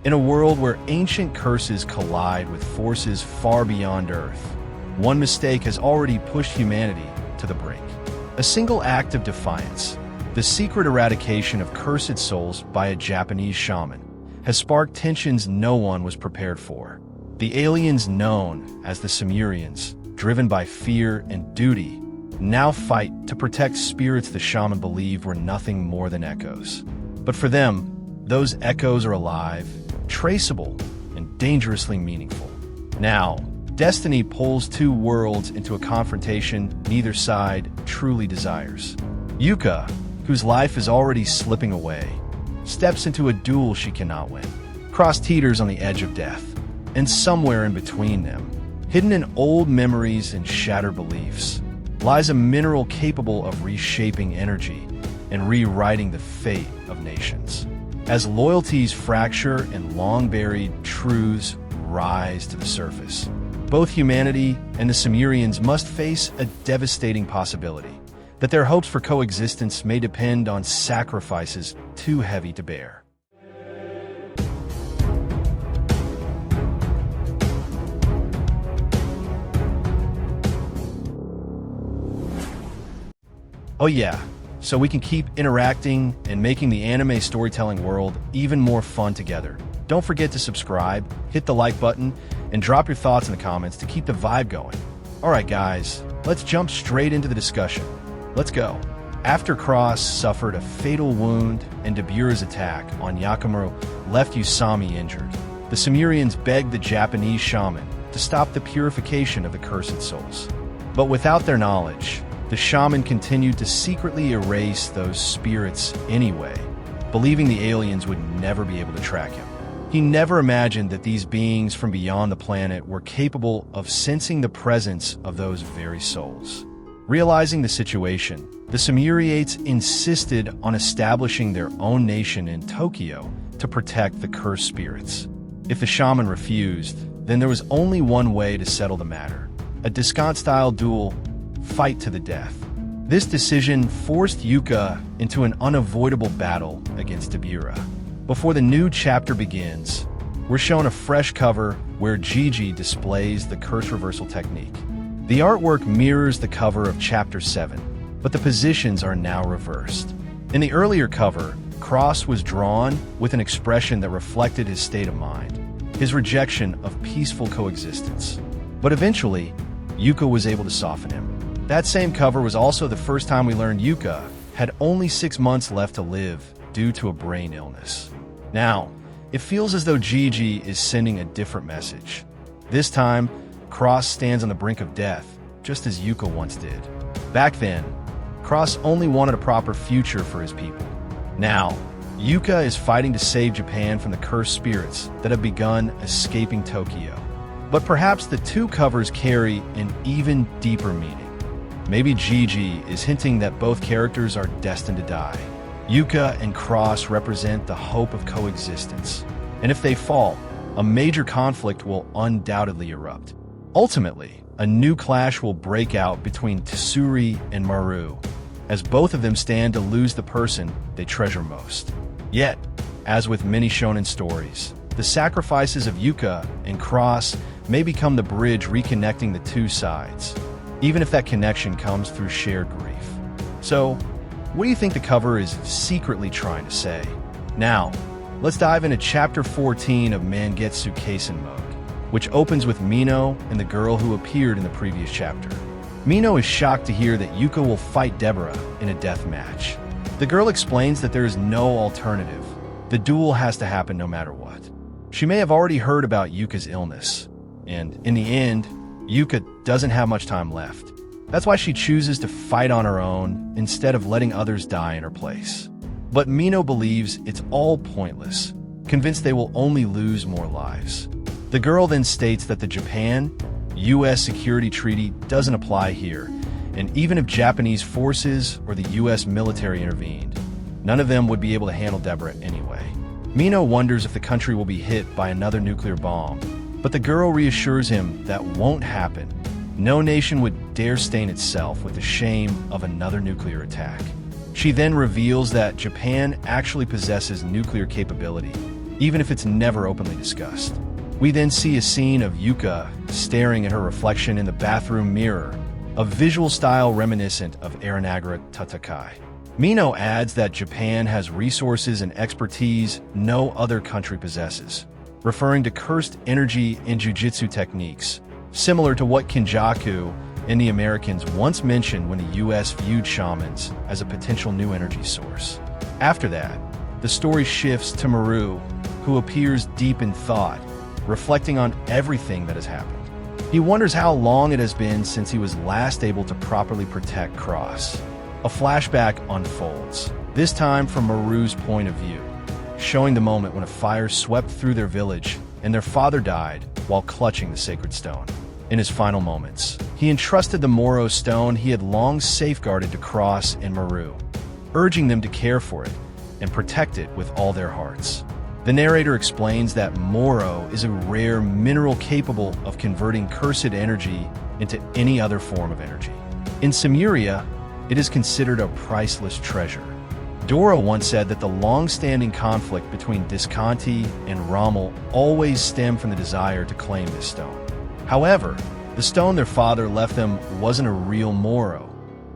In a world where ancient curses collide with forces far beyond Earth, one mistake has already pushed humanity to the brink. A single act of defiance, the secret eradication of cursed souls by a Japanese shaman, has sparked tensions no one was prepared for. The aliens known as the Sumerians, driven by fear and duty, now fight to protect spirits the shaman believed were nothing more than echoes. But for them, those echoes are alive, traceable, and dangerously meaningful. Now, destiny pulls two worlds into a confrontation neither side truly desires. Yuka, whose life is already slipping away, steps into a duel she cannot win. Cross teeters on the edge of death, and somewhere in between them, hidden in old memories and shattered beliefs, lies a mineral capable of reshaping energy and rewriting the fate of nations. As loyalties fracture and long-buried truths rise to the surface, both humanity and the Sumerians must face a devastating possibility that their hopes for coexistence may depend on sacrifices too heavy to bear. Oh yeah, so we can keep interacting and making the anime storytelling world even more fun together. Don't forget to subscribe, hit the like button, and drop your thoughts in the comments to keep the vibe going. Alright guys, let's jump straight into the discussion. Let's go. After Cross suffered a fatal wound and Dabura's attack on Yakimaru left Usami injured, the Sumerians begged the Japanese shaman to stop the purification of the cursed souls. But without their knowledge, the shaman continued to secretly erase those spirits anyway, believing the aliens would never be able to track him. He never imagined that these beings from beyond the planet were capable of sensing the presence of those very souls. Realizing the situation, the Sumeriates insisted on establishing their own nation in Tokyo to protect the cursed spirits. If the shaman refused, then there was only one way to settle the matter: a discount-style duel, fight to the death. This decision forced Yuka into an unavoidable battle against Dabura. Before the new chapter begins, we're shown a fresh cover where Gigi displays the curse reversal technique. The artwork mirrors the cover of Chapter 7, but the positions are now reversed. In the earlier cover, Cross was drawn with an expression that reflected his state of mind, his rejection of peaceful coexistence. But eventually, Yuka was able to soften him. That same cover was also the first time we learned Yuka had only 6 months left to live due to a brain illness. Now, it feels as though Gigi is sending a different message. This time, Cross stands on the brink of death, just as Yuka once did. Back then, Cross only wanted a proper future for his people. Now, Yuka is fighting to save Japan from the cursed spirits that have begun escaping Tokyo. But perhaps the two covers carry an even deeper meaning. Maybe Gigi is hinting that both characters are destined to die. Yuka and Cross represent the hope of coexistence, and if they fall, a major conflict will undoubtedly erupt. Ultimately, a new clash will break out between Tsuri and Maru, as both of them stand to lose the person they treasure most. Yet, as with many shonen stories, the sacrifices of Yuka and Cross may become the bridge reconnecting the two sides, even if that connection comes through shared grief. So, what do you think the cover is secretly trying to say? Now, let's dive into Chapter 14 of MangaQ Kaisen Mode, which opens with Mino and the girl who appeared in the previous chapter. Mino is shocked to hear that Yuka will fight Deborah in a death match. The girl explains that there is no alternative. The duel has to happen no matter what. She may have already heard about Yuka's illness, and in the end, Yuka doesn't have much time left. That's why she chooses to fight on her own instead of letting others die in her place. But Mino believes it's all pointless, convinced they will only lose more lives. The girl then states that the Japan-US security treaty doesn't apply here, and even if Japanese forces or the US military intervened, none of them would be able to handle Deborah anyway. Mino wonders if the country will be hit by another nuclear bomb, but the girl reassures him that won't happen. No nation would dare stain itself with the shame of another nuclear attack. She then reveals that Japan actually possesses nuclear capability, even if it's never openly discussed. We then see a scene of Yuka staring at her reflection in the bathroom mirror, a visual style reminiscent of Aranagra Tatakai. Mino adds that Japan has resources and expertise no other country possesses, referring to cursed energy and jujutsu techniques, similar to what Kinjaku and the Americans once mentioned when the US viewed shamans as a potential new energy source. After that, the story shifts to Maru, who appears deep in thought, reflecting on everything that has happened. He wonders how long it has been since he was last able to properly protect Cross. A flashback unfolds, this time from Maru's point of view, showing the moment when a fire swept through their village and their father died while clutching the sacred stone. In his final moments, he entrusted the Moro stone he had long safeguarded to Cross and Maru, urging them to care for it and protect it with all their hearts. The narrator explains that Moro is a rare mineral capable of converting cursed energy into any other form of energy. In Simuria, it is considered a priceless treasure. Dora once said that the long-standing conflict between Disconti and Rommel always stemmed from the desire to claim this stone. However, the stone their father left them wasn't a real Moro,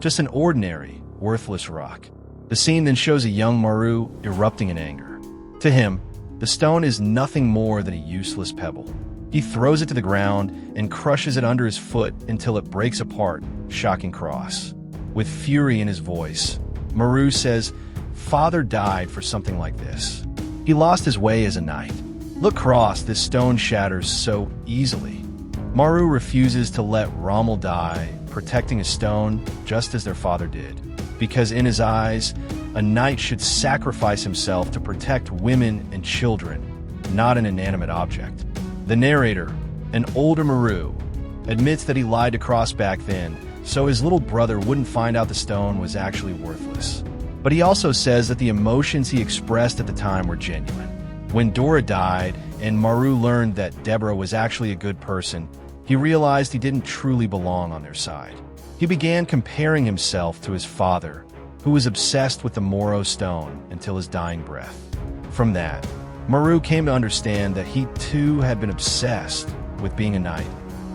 just an ordinary, worthless rock. The scene then shows a young Maru erupting in anger. To him, the stone is nothing more than a useless pebble. He throws it to the ground and crushes it under his foot until it breaks apart, shocking Cross. With fury in his voice, Maru says, "Father died for something like this. He lost his way as a knight. Look, Cross, this stone shatters so easily." Maru refuses to let Rommel die, protecting his stone just as their father did, because in his eyes, a knight should sacrifice himself to protect women and children, not an inanimate object. The narrator, an older Maru, admits that he lied to Cross back then, so his little brother wouldn't find out the stone was actually worthless. But he also says that the emotions he expressed at the time were genuine. When Dora died and Maru learned that Deborah was actually a good person, he realized he didn't truly belong on their side. He began comparing himself to his father, who was obsessed with the Moro stone until his dying breath. From that, Maru came to understand that he too had been obsessed with being a knight,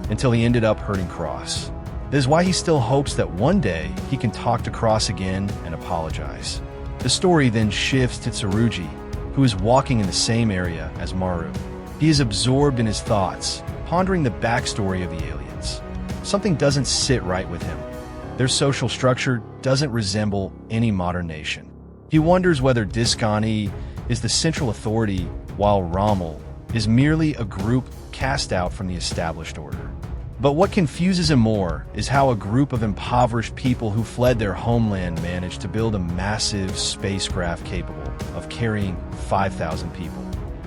until he ended up hurting Cross. This is why he still hopes that one day he can talk to Cross again and apologize. The story then shifts to Tsurugi, who is walking in the same area as Maru. He is absorbed in his thoughts, pondering the backstory of the aliens. Something doesn't sit right with him. Their social structure doesn't resemble any modern nation. He wonders whether Disconti is the central authority, while Rommel is merely a group cast out from the established order. But what confuses him more is how a group of impoverished people who fled their homeland managed to build a massive spacecraft capable of carrying 5,000 people.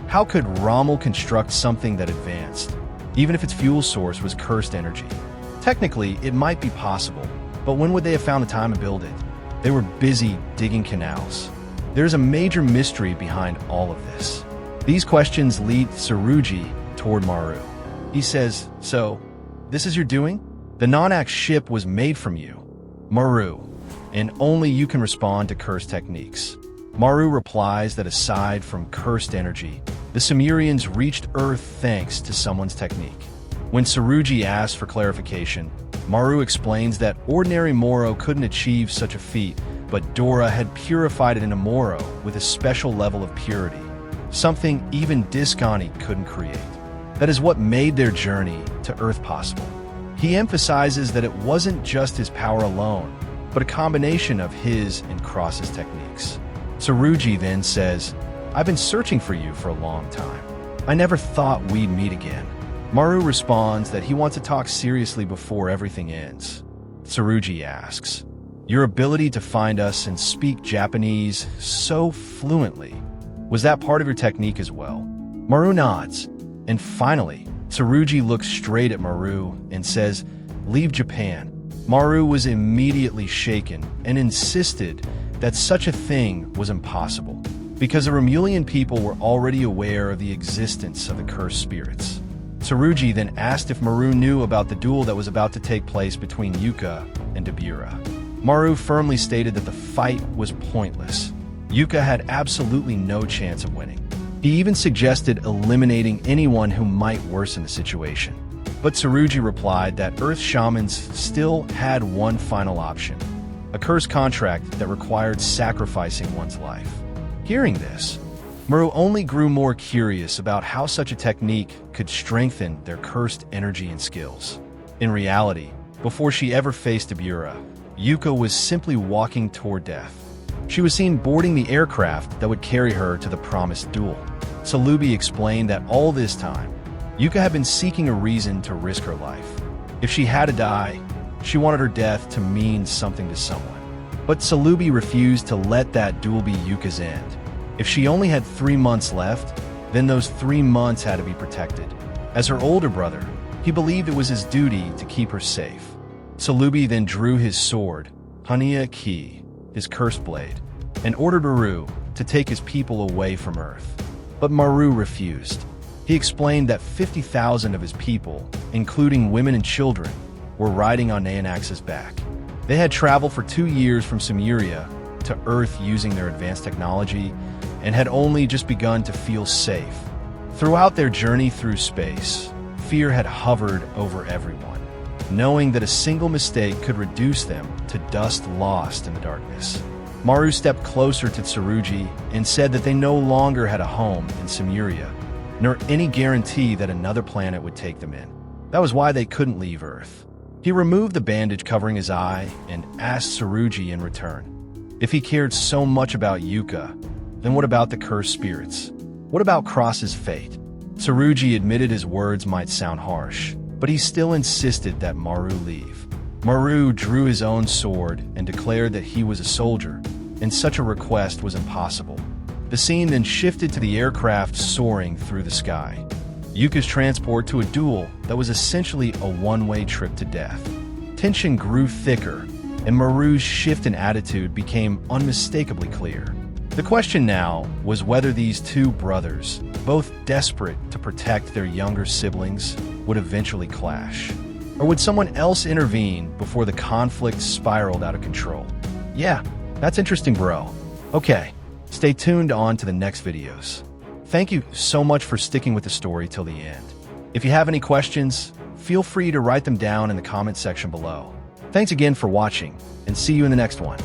How could Rommel construct something that advanced, even if its fuel source was cursed energy? Technically, it might be possible, but when would they have found the time to build it? They were busy digging canals. There's a major mystery behind all of this. These questions lead Tsurugi toward Maru. He says, "So, this is your doing? The non-act ship was made from you, Maru, and only you can respond to cursed techniques." Maru replies that aside from cursed energy, the Sumerians reached Earth thanks to someone's technique. When Tsurugi asks for clarification, Maru explains that ordinary Moro couldn't achieve such a feat, but Dora had purified it into Moro with a special level of purity, something even Disconti couldn't create. That is what made their journey to Earth possible. He emphasizes that it wasn't just his power alone, but a combination of his and Cross's techniques. Tsurugi then says, "I've been searching for you for a long time. I never thought we'd meet again." Maru responds that he wants to talk seriously before everything ends. Tsurugi asks, "Your ability to find us and speak Japanese so fluently, was that part of your technique as well?" Maru nods. And finally, Tsurugi looks straight at Maru and says, "Leave Japan." Maru was immediately shaken and insisted that such a thing was impossible, because the Romulian people were already aware of the existence of the cursed spirits. Tsurugi then asked if Maru knew about the duel that was about to take place between Yuka and Dabura. Maru firmly stated that the fight was pointless. Yuka had absolutely no chance of winning. He even suggested eliminating anyone who might worsen the situation. But Tsurugi replied that Earth shamans still had one final option, a curse contract that required sacrificing one's life. Hearing this, Maru only grew more curious about how such a technique could strengthen their cursed energy and skills. In reality, before she ever faced Ibura, Yuka was simply walking toward death. She was seen boarding the aircraft that would carry her to the promised duel. Tsurugi explained that all this time, Yuka had been seeking a reason to risk her life. If she had to die, she wanted her death to mean something to someone. But Tsurugi refused to let that duel be Yuka's end. If she only had 3 months left, then those 3 months had to be protected. As her older brother, he believed it was his duty to keep her safe. Tsurugi then drew his sword, Hania Ki, his cursed blade, and ordered Maru to take his people away from Earth. But Maru refused. He explained that 50,000 of his people, including women and children, were riding on Naonax's back. They had traveled for 2 years from Simuria to Earth using their advanced technology and had only just begun to feel safe. Throughout their journey through space, fear had hovered over everyone, knowing that a single mistake could reduce them to dust lost in the darkness. Maru stepped closer to Tsurugi and said that they no longer had a home in Simuria, nor any guarantee that another planet would take them in. That was why they couldn't leave Earth. He removed the bandage covering his eye and asked Tsurugi in return if he cared so much about Yuka, then what about the cursed spirits? What about Cross's fate? Tsurugi admitted his words might sound harsh, but he still insisted that Maru leave. Maru drew his own sword and declared that he was a soldier, and such a request was impossible. The scene then shifted to the aircraft soaring through the sky. Yuka's transport to a duel that was essentially a one-way trip to death. Tension grew thicker, and Maru's shift in attitude became unmistakably clear. The question now was whether these two brothers, both desperate to protect their younger siblings, would eventually clash. Or would someone else intervene before the conflict spiraled out of control? Yeah, that's interesting, bro. Okay, stay tuned on to the next videos. Thank you so much for sticking with the story till the end. If you have any questions, feel free to write them down in the comment section below. Thanks again for watching, and see you in the next one.